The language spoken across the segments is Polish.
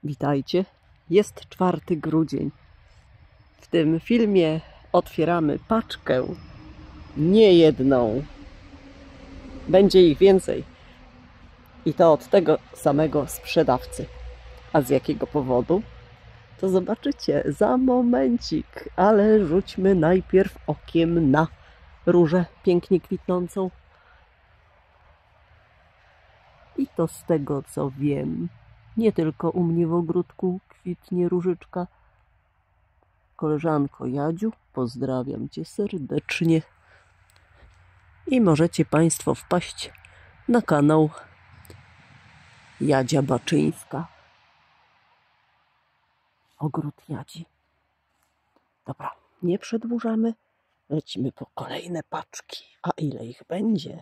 Witajcie, jest 4 grudzień. W tym filmie otwieramy paczkę, nie jedną. Będzie ich więcej. I to od tego samego sprzedawcy. A z jakiego powodu? To zobaczycie za momencik. Ale rzućmy najpierw okiem na różę pięknie kwitnącą. I to z tego co wiem, nie tylko u mnie w ogródku kwitnie różyczka. Koleżanko Jadziu, pozdrawiam Cię serdecznie. I możecie Państwo wpaść na kanał Jadzia Baczyńska. Ogród Jadzi. Dobra, nie przedłużamy. Lecimy po kolejne paczki. A ile ich będzie?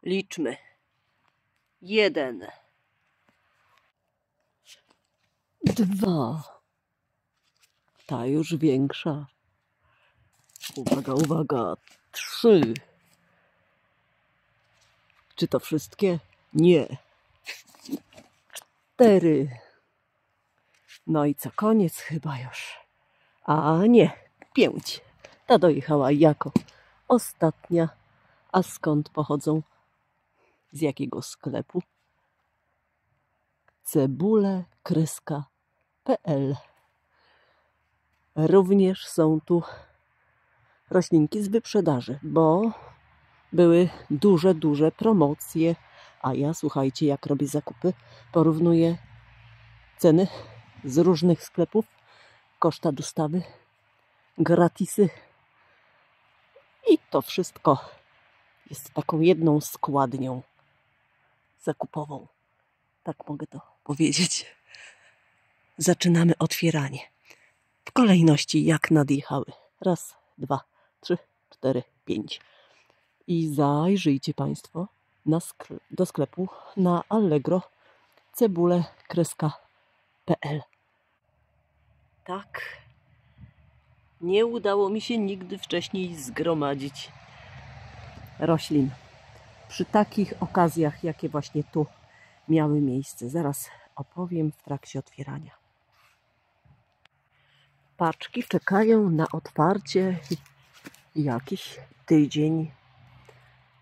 Liczmy. 1, 2. Ta już większa. Uwaga, uwaga. 3. Czy to wszystkie? Nie. 4. No i co, koniec chyba już. A nie, 5. Ta dojechała jako ostatnia. A skąd pochodzą? Z jakiego sklepu? Cebulekreska.pl. Również są tu roślinki z wyprzedaży, bo były duże promocje. A ja, słuchajcie, jak robię zakupy, porównuję ceny z różnych sklepów, koszta dostawy, gratisy. I to wszystko jest taką jedną składnią zakupową. Tak mogę to powiedzieć. Zaczynamy otwieranie. W kolejności jak nadjechały. 1, 2, 3, 4, 5. I zajrzyjcie Państwo do sklepu na Allegro cebulekreska.pl. Tak, nie udało mi się nigdy wcześniej zgromadzić roślin przy takich okazjach, jakie właśnie tu miały miejsce. Zaraz opowiem w trakcie otwierania. Paczki czekają na otwarcie jakiś tydzień.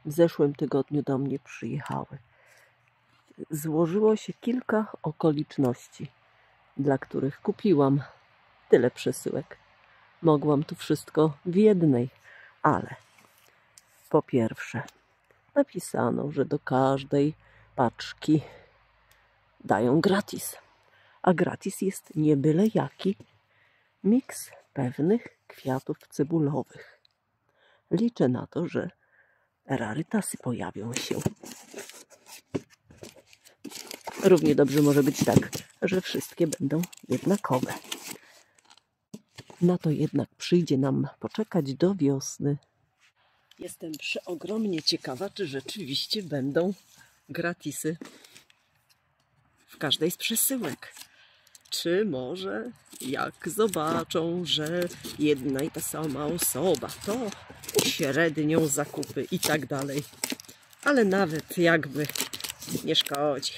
W zeszłym tygodniu do mnie przyjechały. Złożyło się kilka okoliczności, dla których kupiłam tyle przesyłek. Mogłam tu wszystko w jednej, ale po pierwsze napisano, że do każdej paczki dają gratis. A gratis jest nie byle jaki miks pewnych kwiatów cebulowych. Liczę na to, że rarytasy pojawią się. Równie dobrze może być tak, że wszystkie będą jednakowe. Na to jednak przyjdzie nam poczekać do wiosny. Jestem przeogromnie ciekawa, czy rzeczywiście będą gratisy w każdej z przesyłek. Czy może jak zobaczą, że jedna i ta sama osoba, to uśrednią zakupy i tak dalej. Ale nawet jakby nie szkodzi.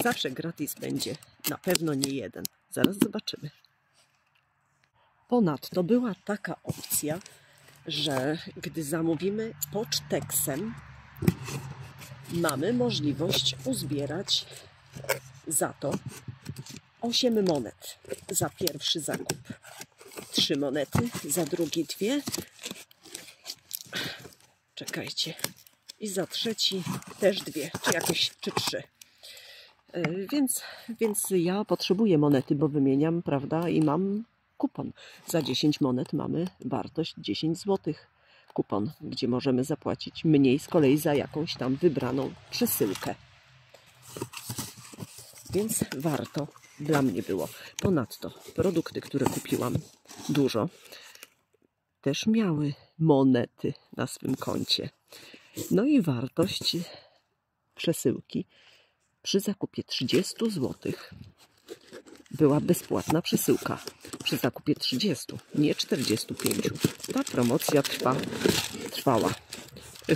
Zawsze gratis będzie. Na pewno nie jeden. Zaraz zobaczymy. Ponadto była taka opcja, że gdy zamówimy poczteksem, mamy możliwość uzbierać za to 8 monet za pierwszy zakup, 3 monety za drugie 2, czekajcie, i za trzeci też 2, czy 3. Więc ja potrzebuję monety, bo wymieniam, prawda, i mam kupon. Za 10 monet mamy wartość 10 zł. Kupon, gdzie możemy zapłacić mniej z kolei za jakąś tam wybraną przesyłkę. Więc warto dla mnie było. Ponadto produkty, które kupiłam dużo, też miały monety na swym koncie. No i wartość przesyłki przy zakupie 30 zł była bezpłatna przesyłka. Przy zakupie 30, nie 45. Ta promocja trwała.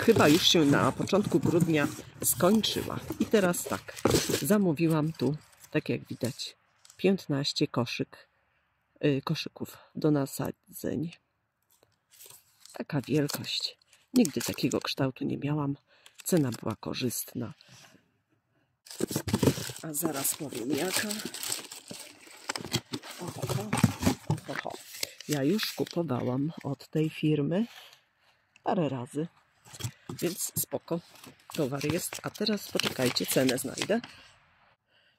Chyba już się na początku grudnia skończyła. I teraz tak, zamówiłam tu Tak jak widać, 15 koszyków do nasadzeń. Taka wielkość. Nigdy takiego kształtu nie miałam. Cena była korzystna. A zaraz powiem jaka. Oho. Ja już kupowałam od tej firmy parę razy, więc spoko. Towar jest. A teraz poczekajcie, cenę znajdę.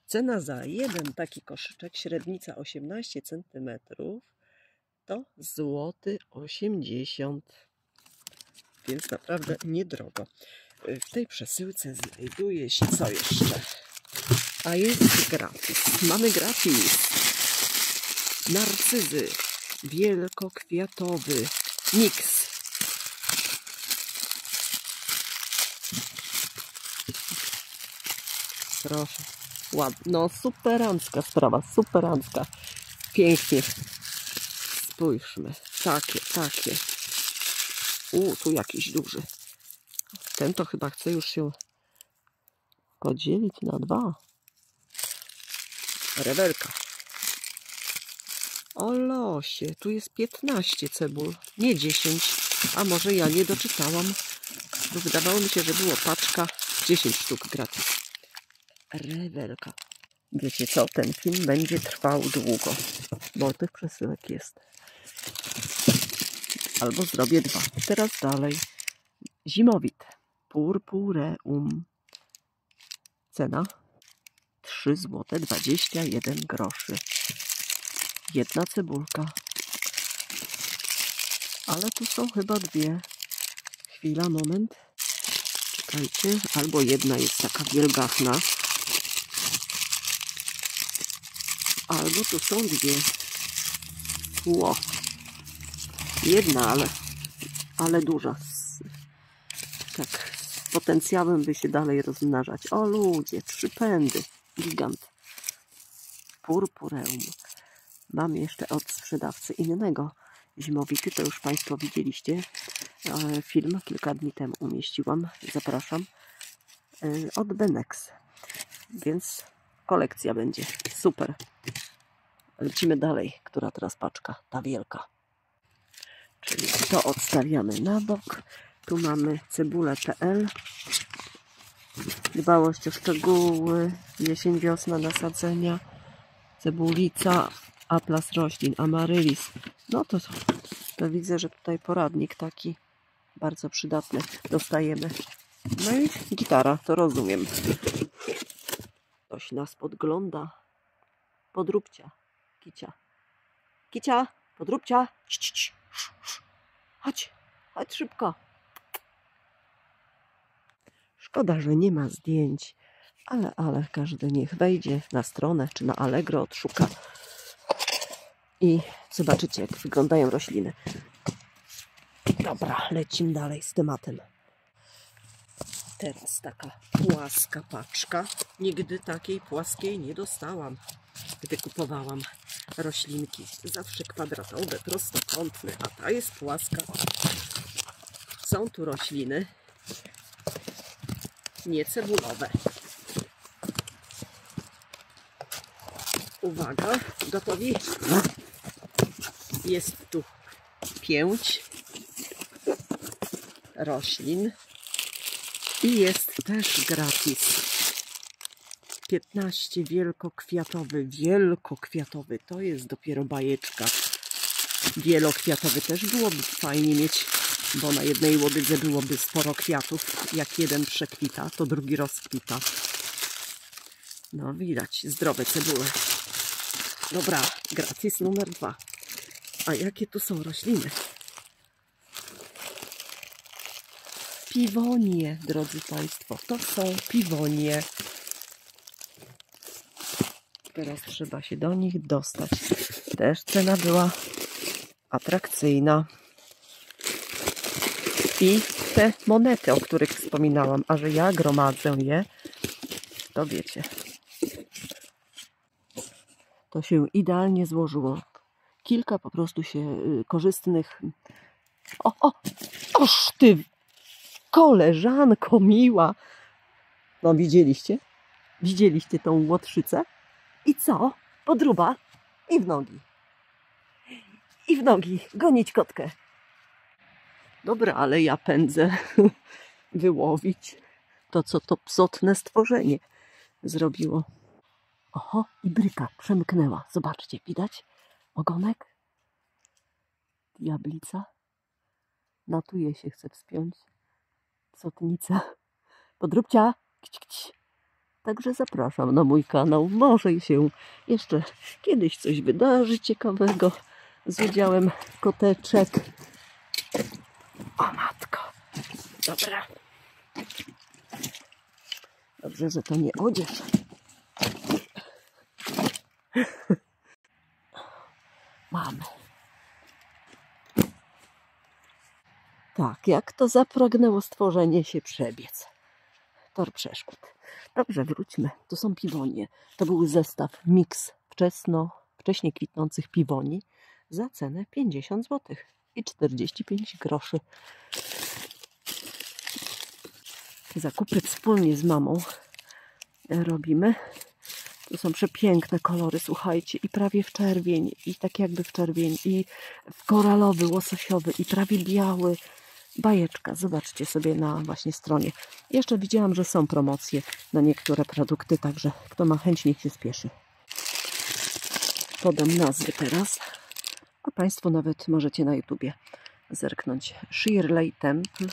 Cena za jeden taki koszyczek, średnica 18 cm, to złoty 80 zł. Więc naprawdę niedrogo. W tej przesyłce znajduje się co jeszcze? A jest gratis. Mamy gratis. Narcyzy wielkokwiatowy miks. Proszę. Ładnie. No superancka sprawa, superancka. Pięknie. Spójrzmy. Takie. Tu jakiś duży. Ten to chyba chce już się podzielić na 2. Rewelka. O losie, tu jest 15 cebul, nie 10. A może ja nie doczytałam, bo wydawało mi się, że było paczka 10 sztuk gratis. Rewelka. Wiecie co, ten film będzie trwał długo, bo tych przesyłek jest. Albo zrobię 2. Teraz dalej. Zimowit. Purpureum. Cena 3 zł 21 groszy. Jedna cebulka. Ale tu są chyba 2. Chwila, moment. Czekajcie. Albo jedna jest taka wielgachna. Albo tu są 2. Ło. Jedna, ale duża. Tak, z potencjałem by się dalej rozmnażać. O ludzie, 3 pędy. Gigant. Purpureum. Mam jeszcze od sprzedawcy innego. Zimowity, to już Państwo widzieliście. Film kilka dni temu umieściłam. Zapraszam. Od Benex. Więc kolekcja będzie. Super. Lecimy dalej. Która teraz paczka? Ta wielka. Czyli to odstawiamy na bok. Tu mamy cebulę.pl. Dbałość o szczegóły. Jesień, wiosna, nasadzenia. Cebulica. Atlas roślin. Amaryllis. No to widzę, że tutaj poradnik taki bardzo przydatny dostajemy. No i gitara, to rozumiem. Ktoś nas podgląda. Podróbcia. Kicia, podróbcia. Chodź szybko. Szkoda, że nie ma zdjęć, ale każdy niech wejdzie na stronę czy na Allegro, odszuka i zobaczycie, jak wyglądają rośliny. Dobra, lecimy dalej z tematem. Teraz taka płaska paczka. Nigdy takiej płaskiej nie dostałam, gdy kupowałam roślinki. Zawsze kwadratowe, prostokątne, a ta jest płaska. Są tu rośliny niecebulowe. Uwaga, gotowi? Jest tu 5 roślin i jest też gratis. 15 wielkokwiatowy, to jest dopiero bajeczka. Wielokwiatowy też byłoby fajnie mieć, bo na jednej łodydze byłoby sporo kwiatów. Jak jeden przekwita, to drugi rozkwita. No widać, zdrowe cebule. Dobra, gratis numer 2. A jakie tu są rośliny? Piwonie, drodzy Państwo, to są piwonie. Teraz trzeba się do nich dostać. Też cena była atrakcyjna. I te monety, o których wspominałam, a że ja gromadzę je, to wiecie. To się idealnie złożyło. Kilka po prostu się korzystnych... Oż ty, koleżanko miła! No widzieliście? Widzieliście tą łotrzycę? I co? Podruba i w nogi. I w nogi. Gonić kotkę. Dobra, ale ja pędzę wyłowić to, co to psotne stworzenie zrobiło. Oho, i bryka przemknęła. Zobaczcie, widać? Ogonek. Diablica. Na tuje się chce wspiąć. Psotnica. Podróbcia. Kć, kć. Także zapraszam na mój kanał. Może się jeszcze kiedyś coś wydarzy ciekawego z udziałem koteczek. O matko. Dobra. Dobrze, że to nie odzież. Mamy. Tak, jak to zapragnęło stworzenie się przebiec. Tor przeszkód. Dobrze, wróćmy. To są piwonie. To był zestaw miks wcześnie kwitnących piwoni za cenę 50 zł i 45 groszy. Zakupy wspólnie z mamą robimy. To są przepiękne kolory, słuchajcie, i prawie w czerwień, i tak jakby w czerwień, i w koralowy, łososiowy, i prawie biały. Bajeczka, zobaczcie sobie na właśnie stronie. Jeszcze widziałam, że są promocje na niektóre produkty, także kto ma chęć, niech się spieszy. Podam nazwy teraz, a Państwo nawet możecie na YouTubie zerknąć. Shirley Temple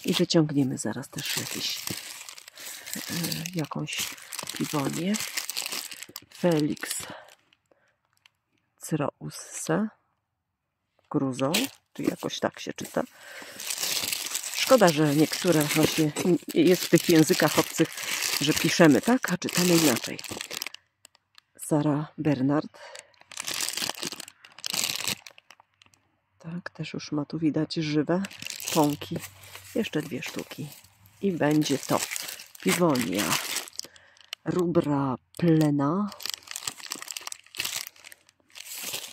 i wyciągniemy zaraz też jakąś piwonię. Felix Crausse Gruzą, czy jakoś tak się czyta. Szkoda, że niektóre właśnie jest w tych językach obcych, że piszemy tak, a czytamy inaczej. Sarah Bernard. Tak, też już ma tu widać żywe pąki. Jeszcze 2 sztuki. I będzie to piwonia Rubra Plena.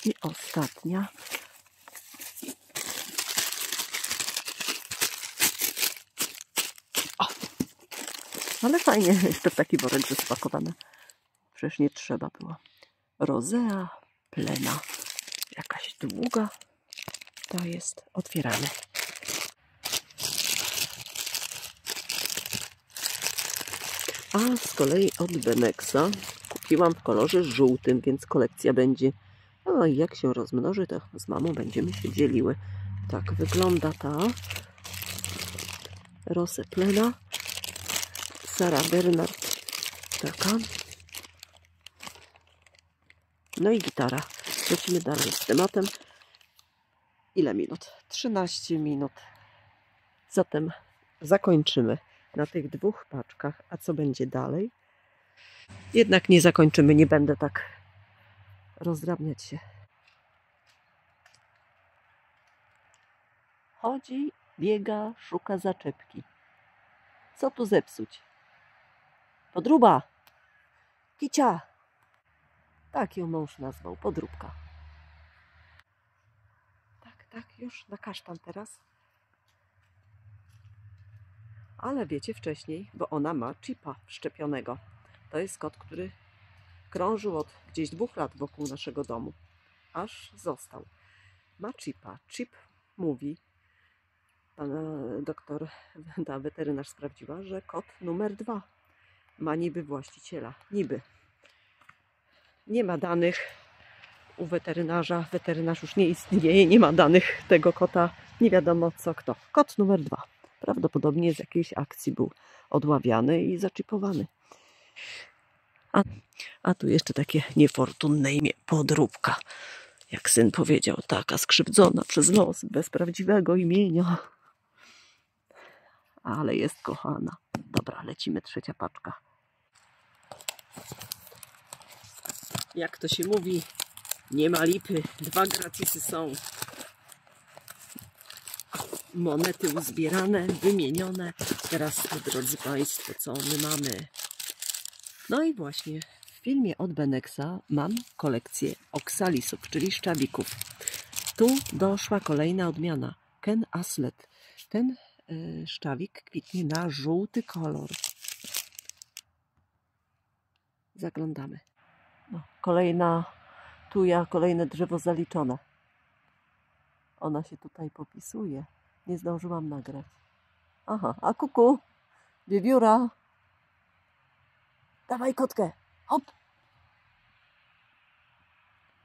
I ostatnia. O! Ale fajnie jest to w taki worek spakowane. Przecież nie trzeba było. Rosea Plena. Jakaś długa. To jest. Otwieramy. A z kolei od Benexa kupiłam w kolorze żółtym, więc kolekcja będzie. No i jak się rozmnoży, to z mamą będziemy się dzieliły. Tak wygląda ta Rosea Plena. Sarah Bernard. Taka. No i gitara. Lecimy dalej z tematem. Ile minut? 13 minut. Zatem zakończymy na tych 2 paczkach. A co będzie dalej? Jednak nie zakończymy. Nie będę tak rozdrabniać się. Chodzi, biega, szuka zaczepki. Co tu zepsuć? Podruba! Kicia! Tak ją mąż nazwał. Podróbka. Tak, już na kasztan teraz. Ale wiecie wcześniej, bo ona ma chipa wszczepionego. To jest kot, który krążył od gdzieś 2 lat wokół naszego domu. Aż został. Ma chipa. Chip mówi, pan doktor, ta weterynarz sprawdziła, że kot numer 2 ma niby właściciela. Niby. Nie ma danych u weterynarza. Weterynarz już nie istnieje. Nie ma danych tego kota. Nie wiadomo co kto. Kot numer 2. Prawdopodobnie z jakiejś akcji był odławiany i zaczipowany. A tu jeszcze takie niefortunne imię. Podróbka. Jak syn powiedział, taka skrzywdzona przez los, bez prawdziwego imienia. Ale jest kochana. Dobra, lecimy 3. paczka. Jak to się mówi, nie ma lipy. 2 gratisy są. Monety uzbierane, wymienione. Teraz, drodzy Państwo, co my mamy? No i właśnie w filmie od Benexa mam kolekcję oksalisów, czyli szczawików. Tu doszła kolejna odmiana. Ken Aslet. Ten szczawik kwitnie na żółty kolor. Zaglądamy. No, kolejna tuja, kolejne drzewo zaliczone. Ona się tutaj popisuje. Nie zdążyłam nagrać. Aha, a kuku, wiewióra. Dawaj kotkę, hop.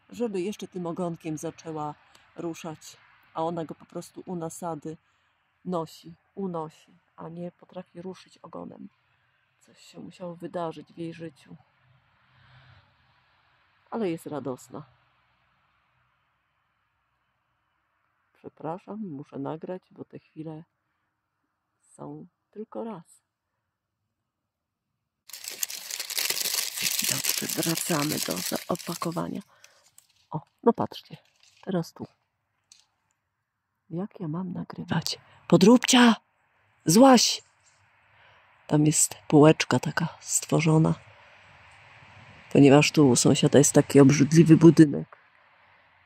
Żeby jeszcze tym ogonkiem zaczęła ruszać, a ona go po prostu u nasady unosi, a nie potrafi ruszyć ogonem. Coś się musiało wydarzyć w jej życiu. Ale jest radosna. Przepraszam, muszę nagrać, bo te chwile są tylko raz. Dobrze, wracamy do opakowania. O, no patrzcie, teraz tu. Jak ja mam nagrywać? Podróbcia! Złaś! Tam jest półeczka taka stworzona. Ponieważ tu u sąsiada jest taki obrzydliwy budynek,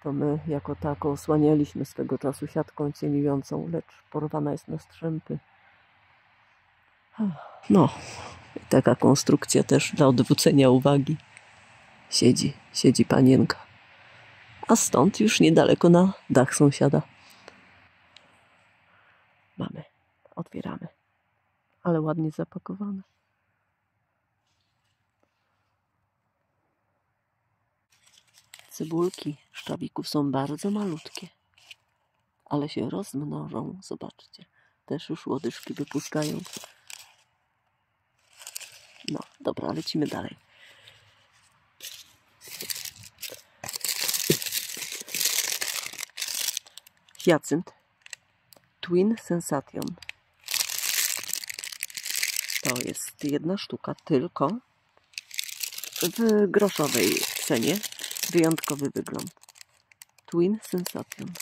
to my jako tako osłanialiśmy swego czasu siatką cieniującą, lecz porwana jest na strzępy. No, i taka konstrukcja też dla odwrócenia uwagi. Siedzi panienka. A stąd już niedaleko na dach sąsiada. Mamy, otwieramy. Ale ładnie zapakowane. Cebulki szczawików są bardzo malutkie, ale się rozmnożą. Zobaczcie, też już łodyżki wypuszczają. No, dobra, lecimy dalej. Hyacynt Twin Sensation. To jest jedna sztuka tylko w groszowej cenie. Wyjątkowy wygląd. Twin Sensation.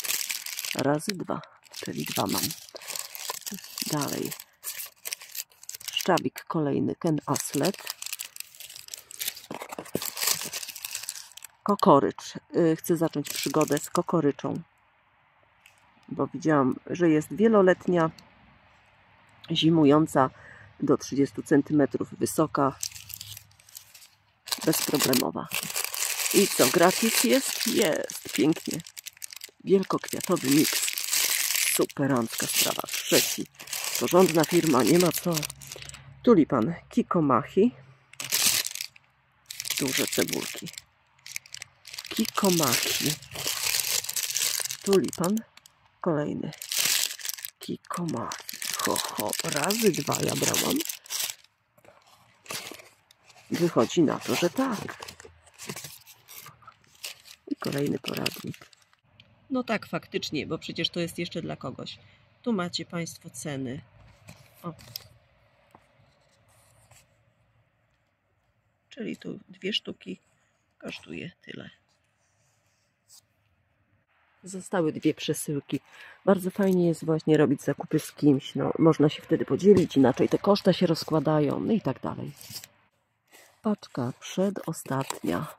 Razy 2, czyli 2 mam. Dalej. Szczawik kolejny, Ken Aslet. Kokorycz. Chcę zacząć przygodę z kokoryczą. Bo widziałam, że jest wieloletnia, zimująca do 30 cm wysoka, bezproblemowa. I co, gratis jest? Jest, pięknie. Wielkokwiatowy miks. Superancka sprawa. Trzeci. Porządna firma, nie ma co. Tulipan Kikomachi. Duże cebulki. Kikomachi. Tulipan. Kolejny. Kikomachi. Razy 2 ja brałam. Wychodzi na to, że tak. I kolejny poradnik. No tak, faktycznie, bo przecież to jest jeszcze dla kogoś. Tu macie Państwo ceny. O. Czyli tu 2 sztuki kosztuje tyle. Zostały 2 przesyłki. Bardzo fajnie jest właśnie robić zakupy z kimś. No, można się wtedy podzielić, inaczej te koszta się rozkładają, no i tak dalej. Paczka przedostatnia.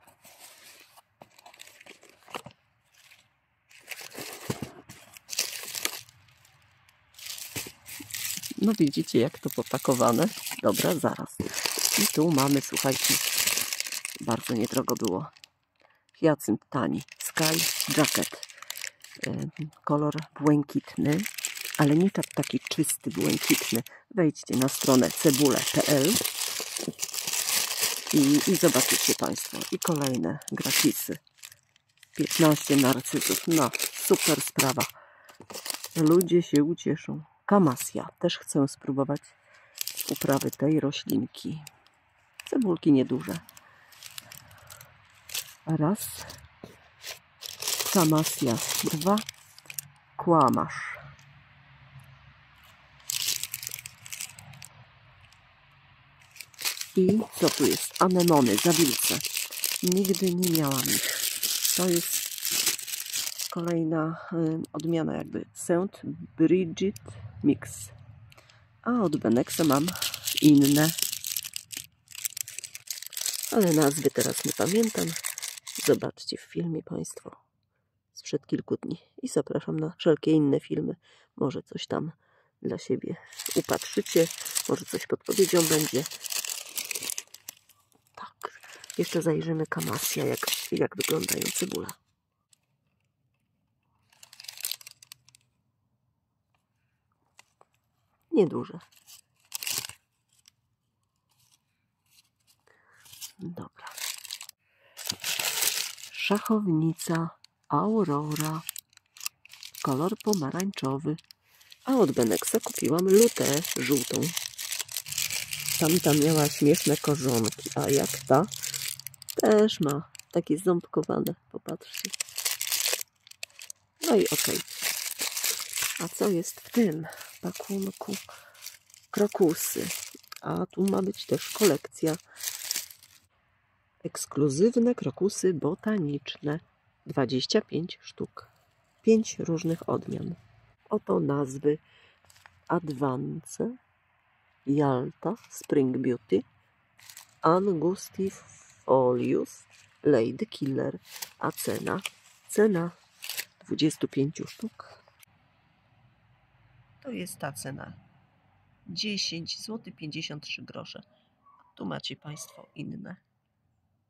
No widzicie, jak to popakowane. Dobra, zaraz. I tu mamy, słuchajcie, bardzo niedrogo było. Hyacynt tani. Sky Jacket. Kolor błękitny, ale nie taki czysty błękitny. Wejdźcie na stronę cebule.pl i zobaczycie Państwo. I kolejne gratisy. 15 narcyzów. No, super sprawa. Ludzie się ucieszą. Kamasja. Też chcę spróbować uprawy tej roślinki. Cebulki nieduże. Raz. Kamasja. 2. Kłamasz. I co tu jest? Anemony, zawilce. Nigdy nie miałam ich. To jest kolejna odmiana jakby St. Bridget Mix. A od Benexa mam inne. Ale nazwy teraz nie pamiętam. Zobaczcie w filmie Państwo sprzed kilku dni. I zapraszam na wszelkie inne filmy. Może coś tam dla siebie upatrzycie. Może coś podpowiedzią będzie. Tak. Jeszcze zajrzymy Camassia, jak wyglądają cebule. Nieduże. Dobra. Szachownica Aurora. Kolor pomarańczowy. A od Benexa kupiłam lutę żółtą. Tamta miała śmieszne korzonki, a jak ta też ma takie ząbkowane. Popatrzcie. No i okej. A co jest w tym pakunku? Krokusy. A tu ma być też kolekcja. Ekskluzywne krokusy botaniczne. 25 sztuk. 5 różnych odmian. Oto nazwy: Advance, Yalta, Spring Beauty, Angustifolius, Lady Killer. A cena? Cena 25 sztuk. To jest ta cena. 10 zł 53 grosze. Tu macie Państwo inne.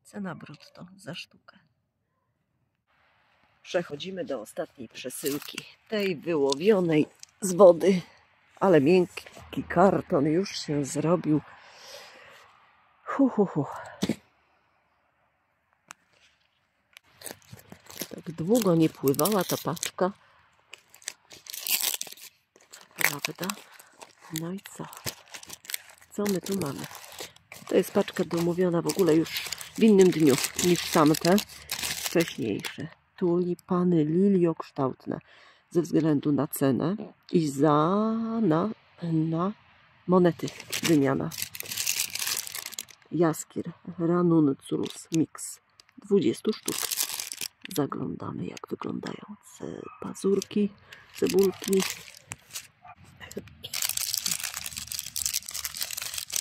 Cena brutto za sztukę. Przechodzimy do ostatniej przesyłki. Tej wyłowionej z wody. Ale miękki karton już się zrobił. Tak długo nie pływała ta paczka. Prawda? No i co? Co my tu mamy? To jest paczka domówiona w ogóle już w innym dniu niż tamte wcześniejsze. Tulipany liliokształtne ze względu na cenę i na monety wymiana. Jaskier Ranunculus Mix 20 sztuk. Zaglądamy, jak wyglądają pazurki, cebulki.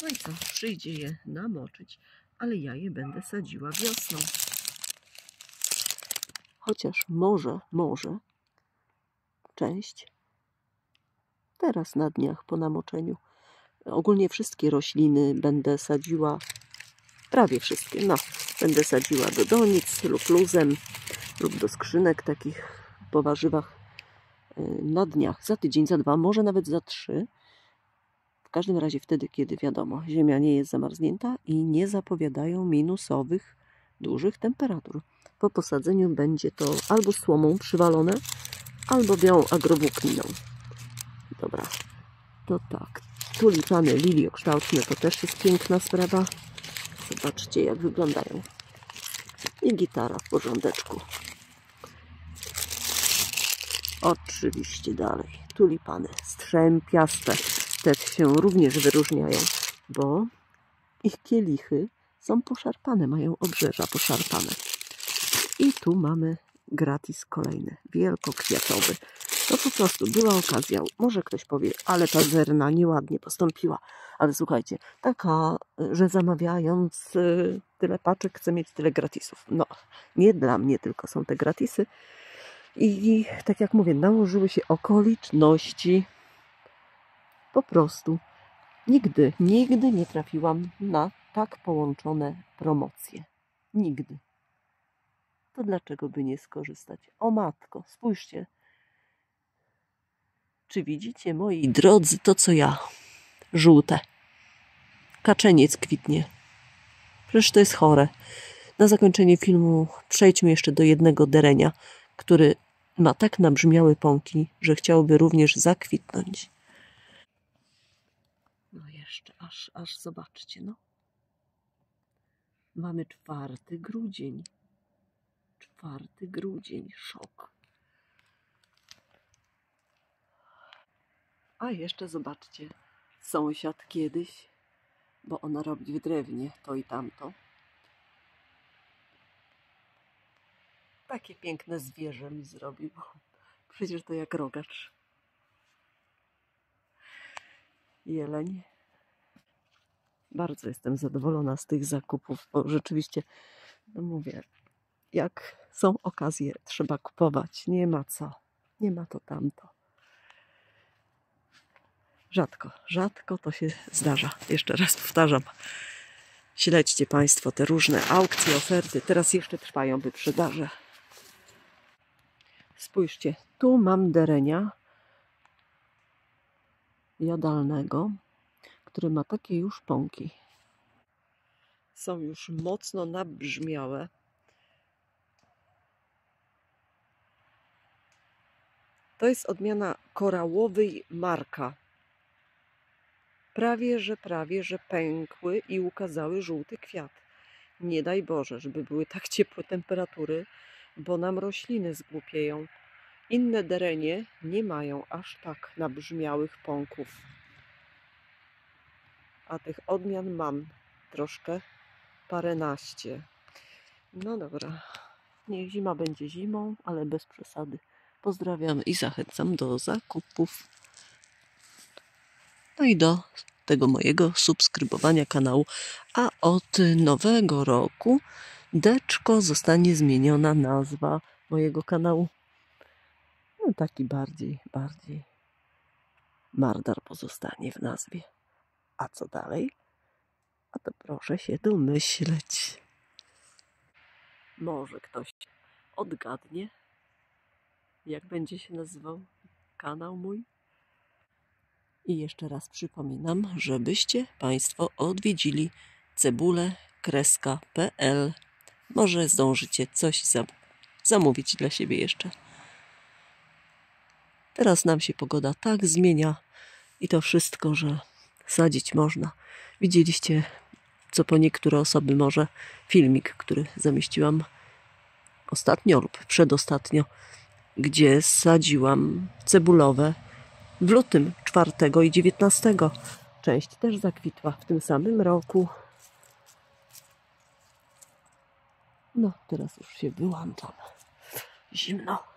No i co? Przyjdzie je namoczyć, ale ja je będę sadziła wiosną. Chociaż może część teraz na dniach po namoczeniu. Ogólnie wszystkie rośliny będę sadziła, prawie wszystkie, no, będę sadziła do donic lub luzem, lub do skrzynek takich po warzywach na dniach, za tydzień, za 2, może nawet za 3. W każdym razie wtedy, kiedy wiadomo, ziemia nie jest zamarznięta i nie zapowiadają minusowych, dużych temperatur. Po posadzeniu będzie to albo słomą przywalone, albo białą agrowłókniną. Dobra, to tak. Tulipany liliokształtne to też jest piękna sprawa. Zobaczcie, jak wyglądają. I gitara w porządeczku. Oczywiście dalej. Tulipany strzępiaste też się również wyróżniają, bo ich kielichy są poszarpane, mają obrzeża poszarpane. I tu mamy gratis kolejny, wielkokwiatowy. To po prostu była okazja. Może ktoś powie, ale pazerna nieładnie postąpiła. Ale słuchajcie, taka, że zamawiając tyle paczek chce mieć tyle gratisów. No, nie dla mnie tylko są te gratisy. I tak jak mówię, nałożyły się okoliczności. Po prostu nigdy nie trafiłam na tak połączone promocje. Nigdy. To dlaczego by nie skorzystać? O matko, spójrzcie. Czy widzicie, moi drodzy, to co ja? Żółte. Kaczeniec kwitnie. Przecież to jest chore. Na zakończenie filmu przejdźmy jeszcze do jednego derenia, który ma tak nabrzmiałe pąki, że chciałby również zakwitnąć. No jeszcze, aż zobaczcie, no. Mamy 4 grudzień. 4 grudzień, szok. A jeszcze zobaczcie, sąsiad kiedyś, bo ona robi w drewnie to i tamto. Takie piękne zwierzę mi zrobił. Przecież to jak rogacz. Jeleń. Bardzo jestem zadowolona z tych zakupów, bo rzeczywiście, no mówię, jak są okazje, trzeba kupować. Nie ma co. Nie ma to tamto. Rzadko to się zdarza. Jeszcze raz powtarzam. Śledźcie Państwo te różne aukcje, oferty. Teraz jeszcze trwają wyprzedaże. Spójrzcie, tu mam derenia jadalnego, który ma takie już pąki. Są już mocno nabrzmiałe. To jest odmiana korałowej Marka. Prawie, że pękły i ukazały żółty kwiat. Nie daj Boże, żeby były tak ciepłe temperatury, bo nam rośliny zgłupieją. Inne derenie nie mają aż tak nabrzmiałych pąków. A tych odmian mam troszkę, paręnaście. No dobra, niech zima będzie zimą, ale bez przesady. Pozdrawiam i zachęcam do zakupów. No i do tego mojego subskrybowania kanału. A od nowego roku Deczko zostanie zmieniona nazwa mojego kanału. No taki bardziej Mardar pozostanie w nazwie. A co dalej? A to proszę się domyśleć. Może ktoś odgadnie, jak będzie się nazywał kanał mój? I jeszcze raz przypominam, żebyście Państwo odwiedzili cebulekreska.pl. Może zdążycie coś zamówić dla siebie jeszcze. Teraz nam się pogoda tak zmienia i to wszystko, że sadzić można. Widzieliście, co po niektóre osoby może filmik, który zamieściłam ostatnio lub przedostatnio, gdzie sadziłam cebulowe w lutym 4 i 19. Część też zakwitła w tym samym roku. No, teraz już się wyłączam. Zimno.